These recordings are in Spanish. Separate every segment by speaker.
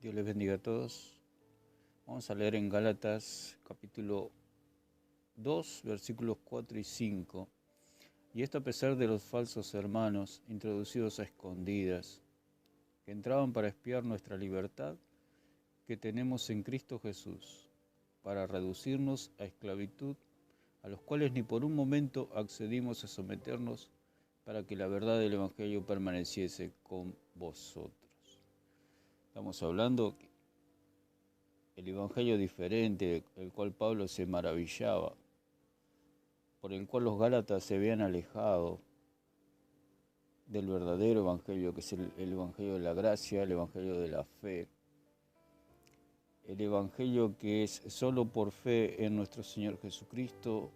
Speaker 1: Dios les bendiga a todos. Vamos a leer en Gálatas capítulo 2, versículos 4 y 5. Y esto a pesar de los falsos hermanos introducidos a escondidas, que entraban para espiar nuestra libertad que tenemos en Cristo Jesús, para reducirnos a esclavitud, a los cuales ni por un momento accedimos a someternos para que la verdad del Evangelio permaneciese con vosotros. Estamos hablando el Evangelio diferente, el cual Pablo se maravillaba, por el cual los Gálatas se habían alejado del verdadero Evangelio, que es el Evangelio de la gracia, el Evangelio de la fe, el Evangelio que es solo por fe en nuestro Señor Jesucristo,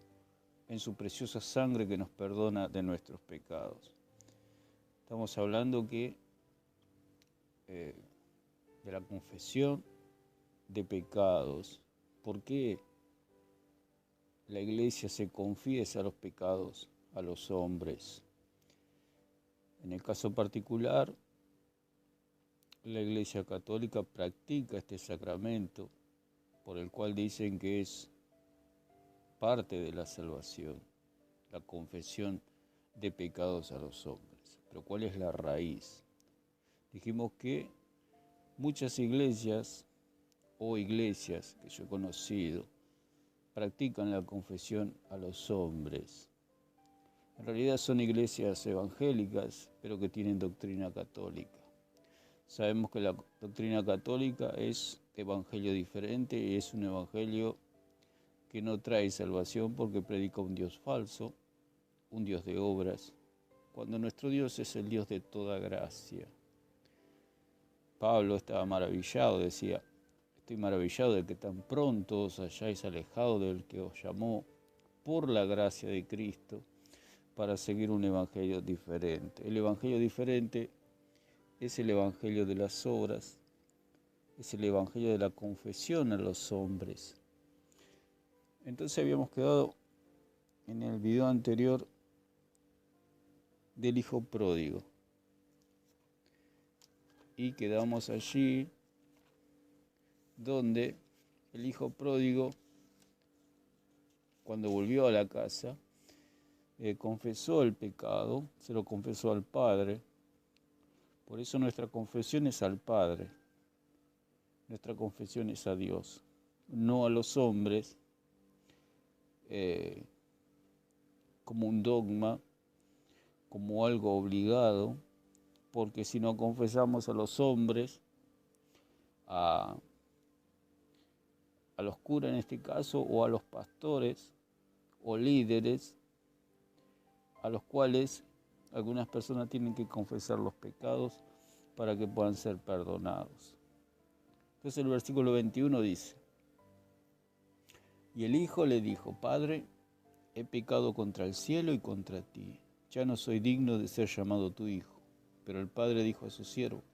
Speaker 1: en su preciosa sangre que nos perdona de nuestros pecados. Estamos hablando de la confesión de pecados. ¿Por qué la Iglesia se confiesa los pecados a los hombres? En el caso particular, la Iglesia Católica practica este sacramento por el cual dicen que es parte de la salvación, la confesión de pecados a los hombres. Pero ¿cuál es la raíz? Dijimos que muchas iglesias o iglesias que yo he conocido practican la confesión a los hombres. En realidad son iglesias evangélicas, pero que tienen doctrina católica. Sabemos que la doctrina católica es evangelio diferente y es un evangelio que no trae salvación porque predica un Dios falso, un Dios de obras, cuando nuestro Dios es el Dios de toda gracia. Pablo estaba maravillado, decía: estoy maravillado de que tan pronto os hayáis alejado del que os llamó por la gracia de Cristo para seguir un evangelio diferente. El evangelio diferente es el evangelio de las obras, es el evangelio de la confesión a los hombres. Entonces habíamos quedado en el video anterior del hijo pródigo y quedamos allí donde el hijo pródigo, cuando volvió a la casa, confesó el pecado, se lo confesó al Padre. Por eso nuestra confesión es al Padre, nuestra confesión es a Dios, no a los hombres, como un dogma, como algo obligado, porque si no confesamos a los hombres, a los curas en este caso, o a los pastores o líderes, a los cuales algunas personas tienen que confesar los pecados para que puedan ser perdonados. Entonces el versículo 21 dice: y el hijo le dijo: Padre, he pecado contra el cielo y contra ti, ya no soy digno de ser llamado tu hijo. Pero el padre dijo a su siervo: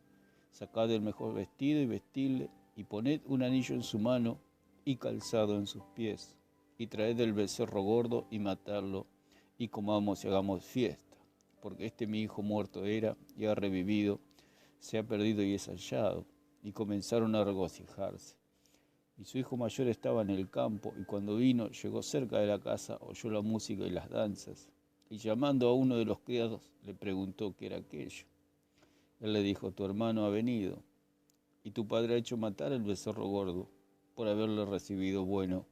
Speaker 1: sacad el mejor vestido y vestidle, y poned un anillo en su mano y calzado en sus pies, y traed el becerro gordo y matadlo, y comamos y hagamos fiesta, porque mi hijo muerto era y ha revivido, se ha perdido y es hallado. Y comenzaron a regocijarse. Y su hijo mayor estaba en el campo, y cuando vino, llegó cerca de la casa, oyó la música y las danzas, y llamando a uno de los criados, le preguntó qué era aquello. Él le dijo: tu hermano ha venido, y tu padre ha hecho matar el becerro gordo, por haberle recibido bueno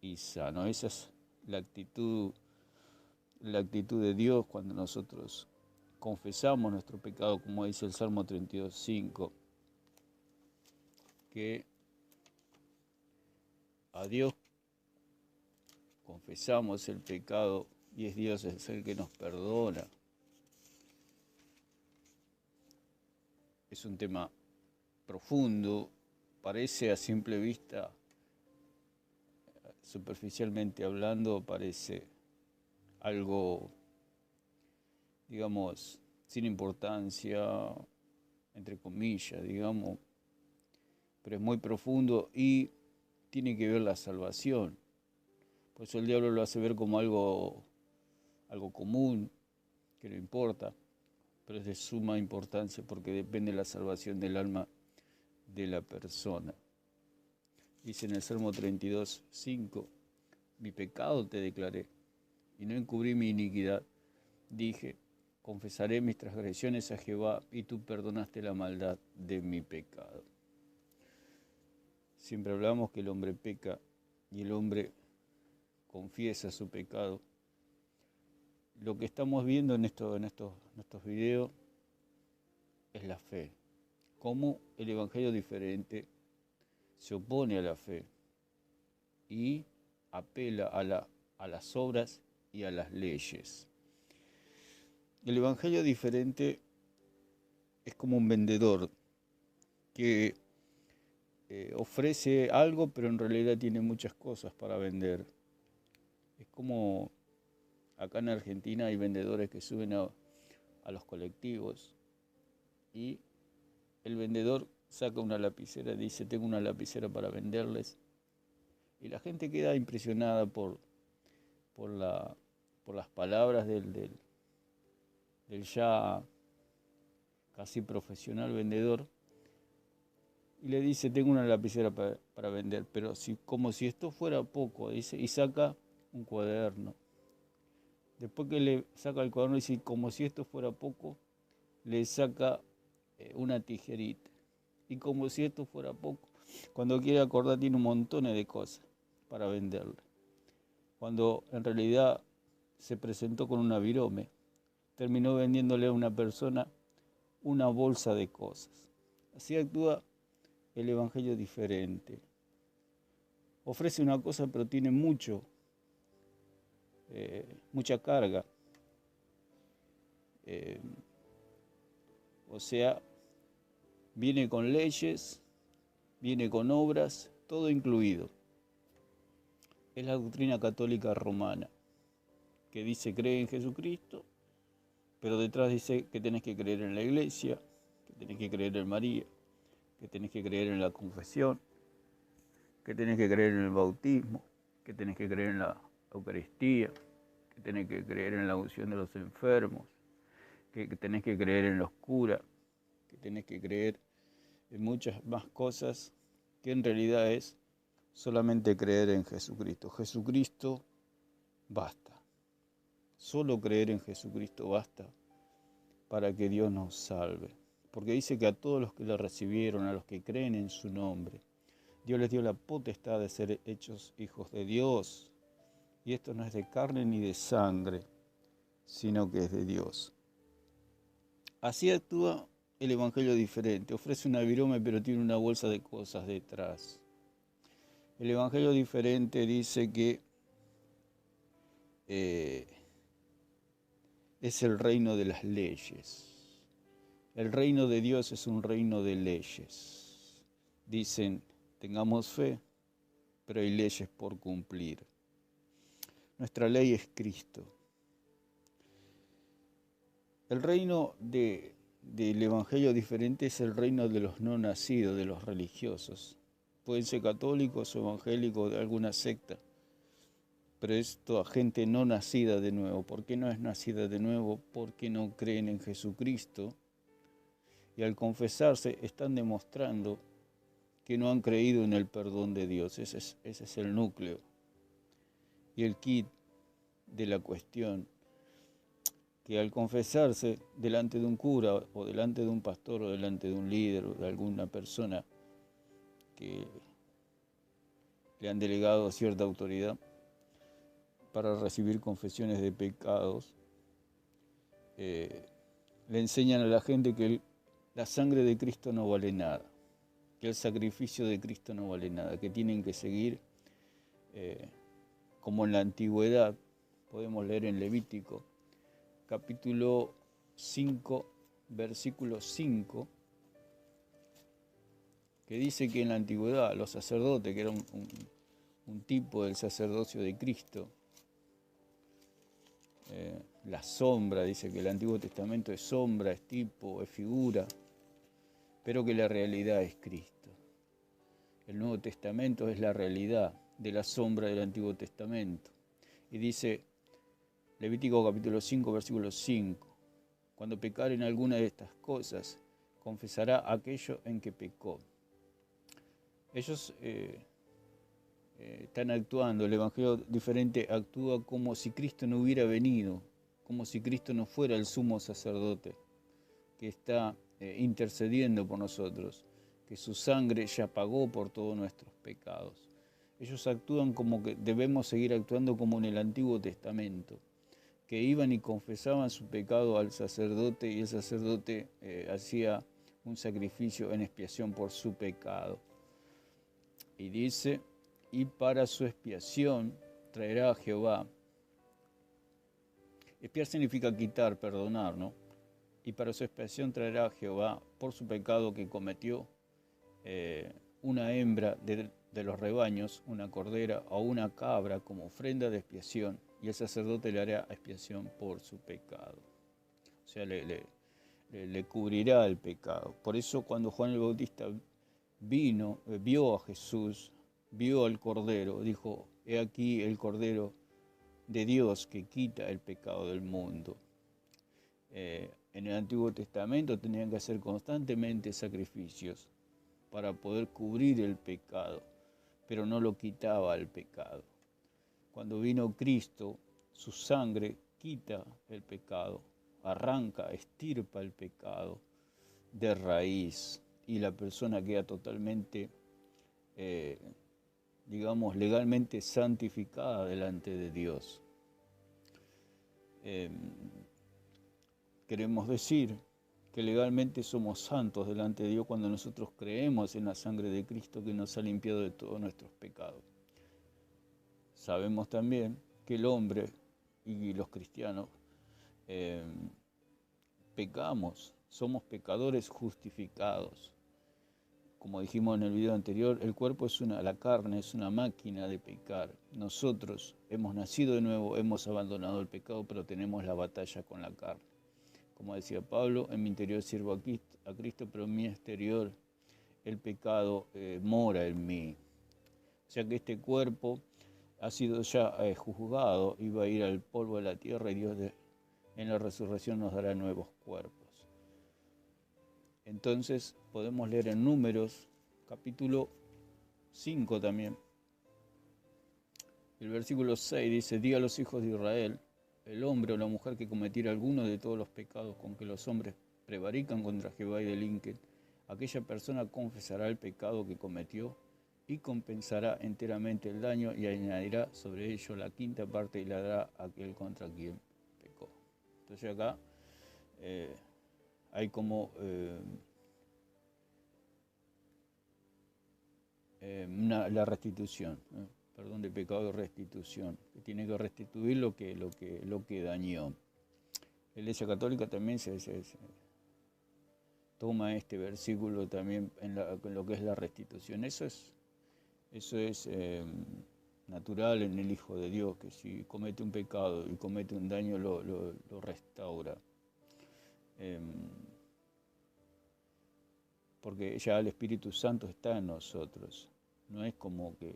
Speaker 1: y sano. Esa es la actitud de Dios cuando nosotros confesamos nuestro pecado, como dice el Salmo 32:5, que a Dios confesamos el pecado y es Dios el que nos perdona. Es un tema profundo, parece a simple vista, superficialmente hablando, parece algo, digamos, sin importancia, entre comillas, digamos, pero es muy profundo y tiene que ver la salvación. Por eso el diablo lo hace ver como algo común, que no importa, pero es de suma importancia porque depende de la salvación del alma de la persona. Dice en el Salmo 32:5, mi pecado te declaré, y no encubrí mi iniquidad. Dije, confesaré mis transgresiones a Jehová, y tú perdonaste la maldad de mi pecado. Siempre hablamos que el hombre peca y el hombre confiesa su pecado. Lo que estamos viendo en estos videos es la fe. Cómo el evangelio diferente se opone a la fe y apela a las obras y a las leyes. El evangelio diferente es como un vendedor que ofrece algo, pero en realidad tiene muchas cosas para vender. Es como acá en Argentina hay vendedores que suben a los colectivos y el vendedor saca una lapicera y dice, tengo una lapicera para venderles. Y la gente queda impresionada por las palabras del ya casi profesional vendedor. Y le dice, tengo una lapicera para vender, pero como si esto fuera poco, dice, y saca un cuaderno. Después que le saca el cuaderno, dice, como si esto fuera poco, le saca una tijerita. Y como si esto fuera poco, cuando quiere acordar tiene un montón de cosas para venderle. Cuando en realidad se presentó con una virome, terminó vendiéndole a una persona una bolsa de cosas. Así actúa el evangelio diferente. Ofrece una cosa pero tiene mucha carga. O sea, viene con leyes, viene con obras, todo incluido. Es la doctrina católica romana, que dice cree en Jesucristo, pero detrás dice que tenés que creer en la iglesia, que tenés que creer en María, que tenés que creer en la confesión, que tenés que creer en el bautismo, que tenés que creer en la Eucaristía, que tenés que creer en la unción de los enfermos, que tenés que creer en los curas, que tenés que creer en muchas más cosas que en realidad es solamente creer en Jesucristo. Jesucristo basta. Solo creer en Jesucristo basta para que Dios nos salve. Porque dice que a todos los que le recibieron, a los que creen en su nombre, Dios les dio la potestad de ser hechos hijos de Dios. Y esto no es de carne ni de sangre, sino que es de Dios. Así actúa el evangelio diferente. Ofrece una virome, pero tiene una bolsa de cosas detrás. El evangelio diferente dice que es el reino de las leyes. El reino de Dios es un reino de leyes. Dicen, tengamos fe, pero hay leyes por cumplir. Nuestra ley es Cristo. El reino del evangelio diferente es el reino de los no nacidos, de los religiosos. Pueden ser católicos o evangélicos de alguna secta, pero es toda gente no nacida de nuevo. ¿Por qué no es nacida de nuevo? Porque no creen en Jesucristo. Y al confesarse están demostrando que no han creído en el perdón de Dios. Ese es el núcleo y el kit de la cuestión. Que al confesarse delante de un cura o delante de un pastor o delante de un líder o de alguna persona que le han delegado cierta autoridad para recibir confesiones de pecados, le enseñan a la gente que la sangre de Cristo no vale nada, que el sacrificio de Cristo no vale nada, que tienen que seguir como en la antigüedad. Podemos leer en Levítico, capítulo 5, versículo 5, que dice que en la antigüedad los sacerdotes, que era un tipo del sacerdocio de Cristo, la sombra, dice que el Antiguo Testamento es sombra, es tipo, es figura, pero que la realidad es Cristo. El Nuevo Testamento es la realidad de la sombra del Antiguo Testamento. Y dice Levítico capítulo 5, versículo 5, cuando pecare en alguna de estas cosas, confesará aquello en que pecó. Ellos están actuando, el Evangelio diferente actúa como si Cristo no hubiera venido, como si Cristo no fuera el sumo sacerdote que está intercediendo por nosotros, que su sangre ya pagó por todos nuestros pecados. Ellos actúan como que debemos seguir actuando como en el Antiguo Testamento, que iban y confesaban su pecado al sacerdote y el sacerdote hacía un sacrificio en expiación por su pecado. Y dice, y para su expiación traerá a Jehová. Expiar significa quitar, perdonar, ¿no? Y para su expiación traerá a Jehová por su pecado que cometió una hembra de los rebaños, una cordera o una cabra como ofrenda de expiación, y el sacerdote le hará expiación por su pecado. O sea, le cubrirá el pecado. Por eso cuando Juan el Bautista vio a Jesús, vio al Cordero, dijo, he aquí el Cordero de Dios que quita el pecado del mundo. En el Antiguo Testamento tenían que hacer constantemente sacrificios para poder cubrir el pecado, pero no lo quitaba el pecado. Cuando vino Cristo, su sangre quita el pecado, arranca, estirpa el pecado de raíz y la persona queda totalmente, legalmente santificada delante de Dios. Queremos decir que legalmente somos santos delante de Dios cuando nosotros creemos en la sangre de Cristo que nos ha limpiado de todos nuestros pecados. Sabemos también que el hombre y los cristianos pecamos, somos pecadores justificados. Como dijimos en el video anterior, el cuerpo la carne es una máquina de pecar. Nosotros hemos nacido de nuevo, hemos abandonado el pecado, pero tenemos la batalla con la carne. Como decía Pablo, en mi interior sirvo a Cristo, pero en mi exterior el pecado mora en mí. O sea que este cuerpo ha sido ya juzgado y va a ir al polvo de la tierra y Dios en la resurrección nos dará nuevos cuerpos. Entonces podemos leer en Números, capítulo 5 también. El versículo 6 dice, di a los hijos de Israel, el hombre o la mujer que cometiera alguno de todos los pecados con que los hombres prevarican contra Jehová y delinquen, aquella persona confesará el pecado que cometió y compensará enteramente el daño y añadirá sobre ello la quinta parte y la dará a aquel contra quien pecó. Entonces acá hay como la restitución, perdón de pecado y restitución, que tiene que restituir lo que dañó. La Iglesia Católica también se toma este versículo también en lo que es la restitución. Eso es natural en el Hijo de Dios, que si comete un pecado y comete un daño lo restaura. Porque ya el Espíritu Santo está en nosotros. No es como que...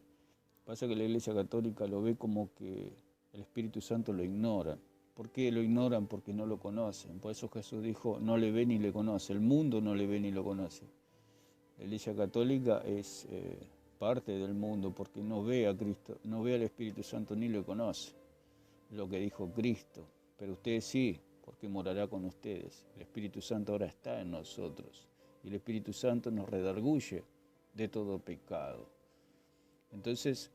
Speaker 1: Pasa que la Iglesia Católica lo ve como que el Espíritu Santo lo ignora. ¿Por qué lo ignoran? Porque no lo conocen. Por eso Jesús dijo, no le ve ni le conoce. El mundo no le ve ni lo conoce. La Iglesia Católica es parte del mundo porque no ve a Cristo, no ve al Espíritu Santo ni lo conoce. Lo que dijo Cristo. Pero ustedes sí, porque morará con ustedes. El Espíritu Santo ahora está en nosotros. Y el Espíritu Santo nos redarguye de todo pecado. Entonces,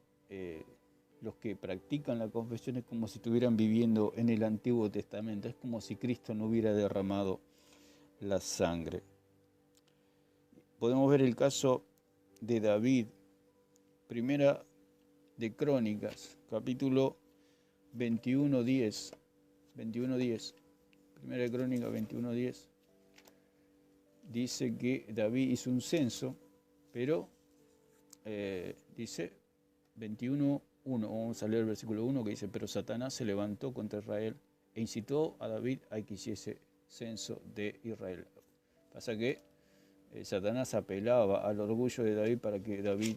Speaker 1: los que practican la confesión es como si estuvieran viviendo en el Antiguo Testamento. Es como si Cristo no hubiera derramado la sangre. Podemos ver el caso de David, primera de Crónicas, capítulo 21:10. Primera de Crónicas 21:10. Dice que David hizo un censo, pero dice 21:1, vamos a leer el versículo 1 que dice, pero Satanás se levantó contra Israel e incitó a David a que hiciese censo de Israel. Pasa que Satanás apelaba al orgullo de David para que David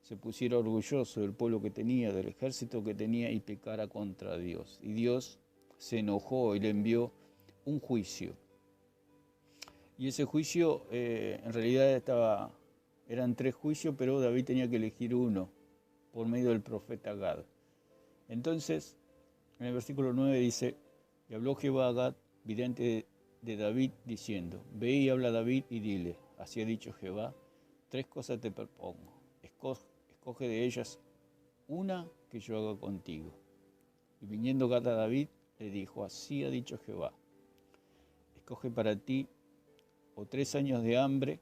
Speaker 1: se pusiera orgulloso del pueblo que tenía, del ejército que tenía y pecara contra Dios. Y Dios se enojó y le envió un juicio. Y ese juicio en realidad estaba Eran 3 juicios, pero David tenía que elegir uno por medio del profeta Gad. Entonces, en el versículo 9 dice, y habló Jehová a Gad, vidente de David, diciendo, ve y habla a David y dile, así ha dicho Jehová, 3 cosas te propongo, escoge de ellas una que yo haga contigo. Y viniendo Gad a David, le dijo, así ha dicho Jehová, escoge para ti o 3 años de hambre,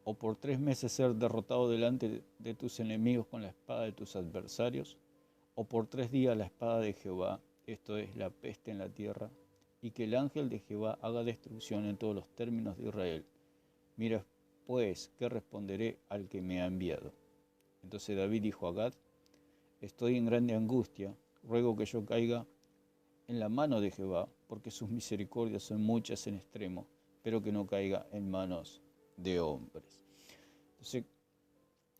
Speaker 1: o por 3 meses ser derrotado delante de tus enemigos con la espada de tus adversarios, o por 3 días la espada de Jehová, esto es la peste en la tierra, y que el ángel de Jehová haga destrucción en todos los términos de Israel. Mira, pues, ¿qué responderé al que me ha enviado? Entonces David dijo a Gad, estoy en grande angustia, ruego que yo caiga en la mano de Jehová, porque sus misericordias son muchas en extremo, pero que no caiga en manos de hombres. Entonces,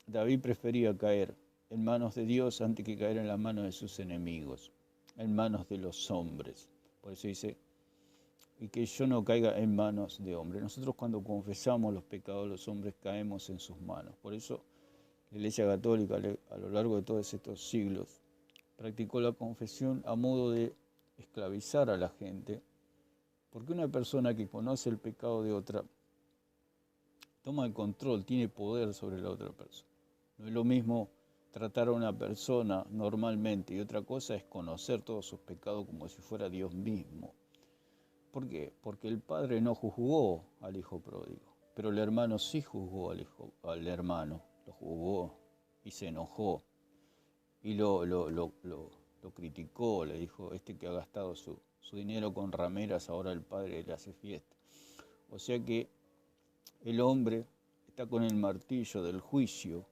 Speaker 1: David prefería caer en manos de Dios antes que caer en las manos de sus enemigos, en manos de los hombres. Por eso dice, y que yo no caiga en manos de hombres. Nosotros cuando confesamos los pecados de los hombres caemos en sus manos. Por eso la Iglesia Católica a lo largo de todos estos siglos practicó la confesión a modo de esclavizar a la gente, porque una persona que conoce el pecado de otra toma el control, tiene poder sobre la otra persona. No es lo mismo tratar a una persona normalmente y otra cosa es conocer todos sus pecados como si fuera Dios mismo. ¿Por qué? Porque el padre no juzgó al hijo pródigo, pero el hermano sí juzgó al hermano, lo juzgó y se enojó y lo criticó, le dijo, este que ha gastado su dinero con rameras, ahora el padre le hace fiesta. O sea que el hombre está con el martillo del juicio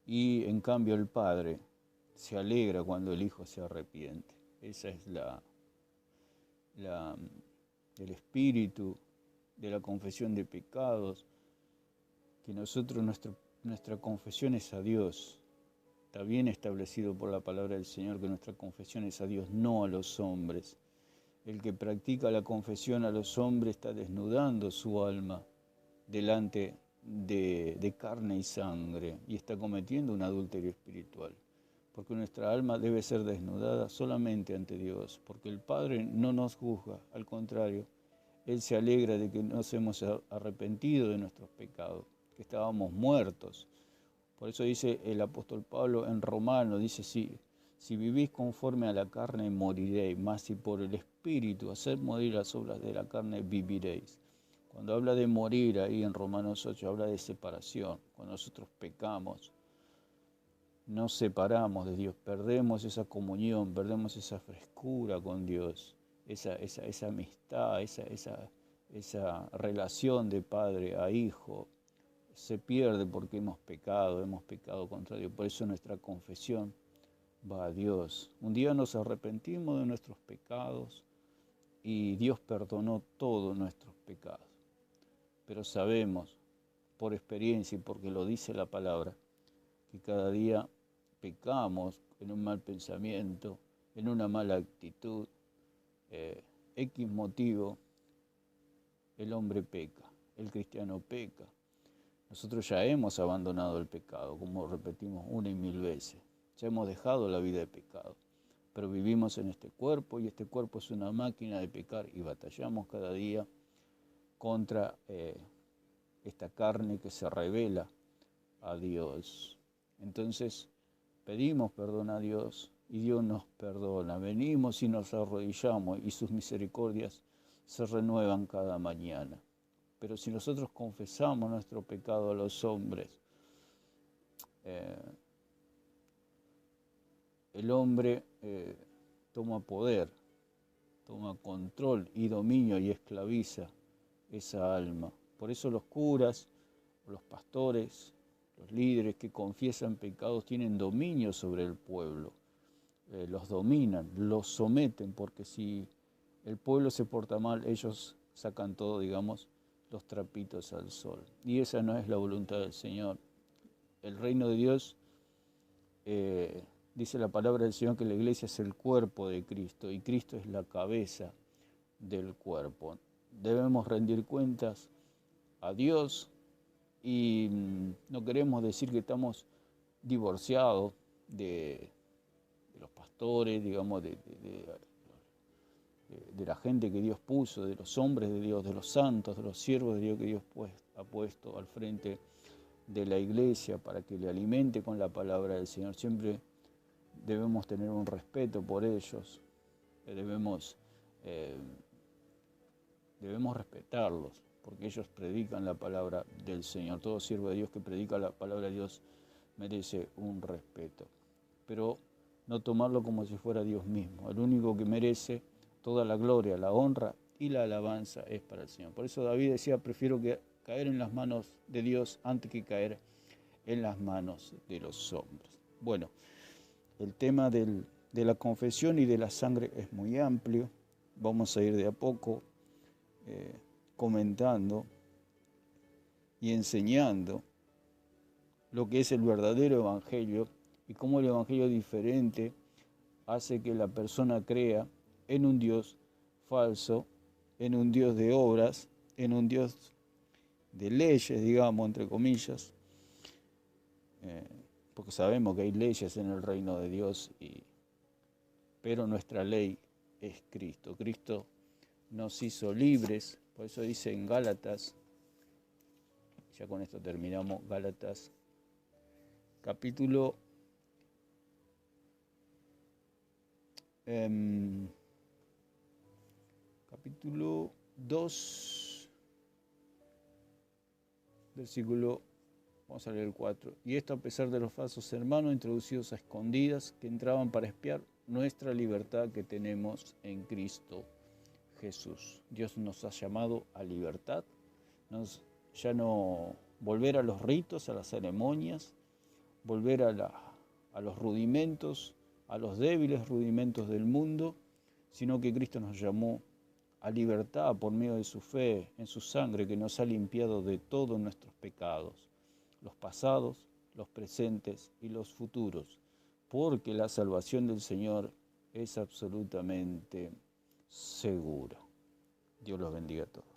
Speaker 1: y en cambio el padre se alegra cuando el hijo se arrepiente. Esa es el espíritu de la confesión de pecados, que nosotros, nuestra confesión es a Dios. Está bien establecido por la palabra del Señor que nuestra confesión es a Dios, no a los hombres. El que practica la confesión a los hombres está desnudando su alma delante de carne y sangre y está cometiendo un adulterio espiritual. Porque nuestra alma debe ser desnudada solamente ante Dios, porque el Padre no nos juzga, al contrario, Él se alegra de que nos hemos arrepentido de nuestros pecados, que estábamos muertos. Por eso dice el apóstol Pablo en Romanos, dice, si vivís conforme a la carne moriréis, mas si por el Espíritu hacer morir las obras de la carne viviréis. Cuando habla de morir ahí en Romanos 8, habla de separación. Cuando nosotros pecamos, nos separamos de Dios, perdemos esa comunión, perdemos esa frescura con Dios, esa amistad, esa relación de padre a hijo, se pierde porque hemos pecado contra Dios. Por eso nuestra confesión va a Dios. Un día nos arrepentimos de nuestros pecados y Dios perdonó todos nuestros pecados. Pero sabemos, por experiencia y porque lo dice la palabra, que cada día pecamos en un mal pensamiento, en una mala actitud, X motivo, el hombre peca, el cristiano peca. Nosotros ya hemos abandonado el pecado, como repetimos una y mil veces. Ya hemos dejado la vida de pecado, pero vivimos en este cuerpo y este cuerpo es una máquina de pecar y batallamos cada día contra esta carne que se revela a Dios. Entonces pedimos perdón a Dios y Dios nos perdona. Venimos y nos arrodillamos y sus misericordias se renuevan cada mañana. Pero si nosotros confesamos nuestro pecado a los hombres, el hombre toma poder, toma control y dominio y esclaviza esa alma. Por eso los curas, los pastores, los líderes que confiesan pecados tienen dominio sobre el pueblo. Los dominan, los someten, porque si el pueblo se porta mal, ellos sacan todo, digamos, los trapitos al sol. Y esa no es la voluntad del Señor. El reino de Dios, dice la palabra del Señor que la iglesia es el cuerpo de Cristo y Cristo es la cabeza del cuerpo. Debemos rendir cuentas a Dios Y no queremos decir que estamos divorciados de los pastores, digamos, de la gente que Dios puso, de los hombres de Dios, de los santos, de los siervos de Dios que Dios ha puesto al frente de la iglesia para que le alimente con la palabra del Señor. Siempre debemos tener un respeto por ellos, debemos respetarlos, porque ellos predican la palabra del Señor. Todo siervo de Dios que predica la palabra de Dios merece un respeto, pero no tomarlo como si fuera Dios mismo. El único que merece toda la gloria, la honra y la alabanza es para el Señor. Por eso David decía, prefiero caer en las manos de Dios antes que caer en las manos de los hombres. Bueno, el tema de la confesión y de la sangre es muy amplio. Vamos a ir de a poco comentando y enseñando lo que es el verdadero evangelio y cómo el evangelio diferente hace que la persona crea en un Dios falso, en un Dios de obras, en un Dios de leyes, digamos, entre comillas, porque sabemos que hay leyes en el reino de Dios, pero nuestra ley es Cristo. Cristo nos hizo libres, por eso dice en Gálatas, ya con esto terminamos, Gálatas capítulo 2, versículo, vamos a leer el 4. Y esto a pesar de los falsos hermanos introducidos a escondidas que entraban para espiar nuestra libertad que tenemos en Cristo Jesús. Dios nos ha llamado a libertad, ya no volver a los ritos, a las ceremonias, volver a los rudimentos, a los débiles rudimentos del mundo, sino que Cristo nos llamó a libertad por medio de su fe en su sangre que nos ha limpiado de todos nuestros pecados, los pasados, los presentes y los futuros, porque la salvación del Señor es absolutamente segura. Dios los bendiga a todos.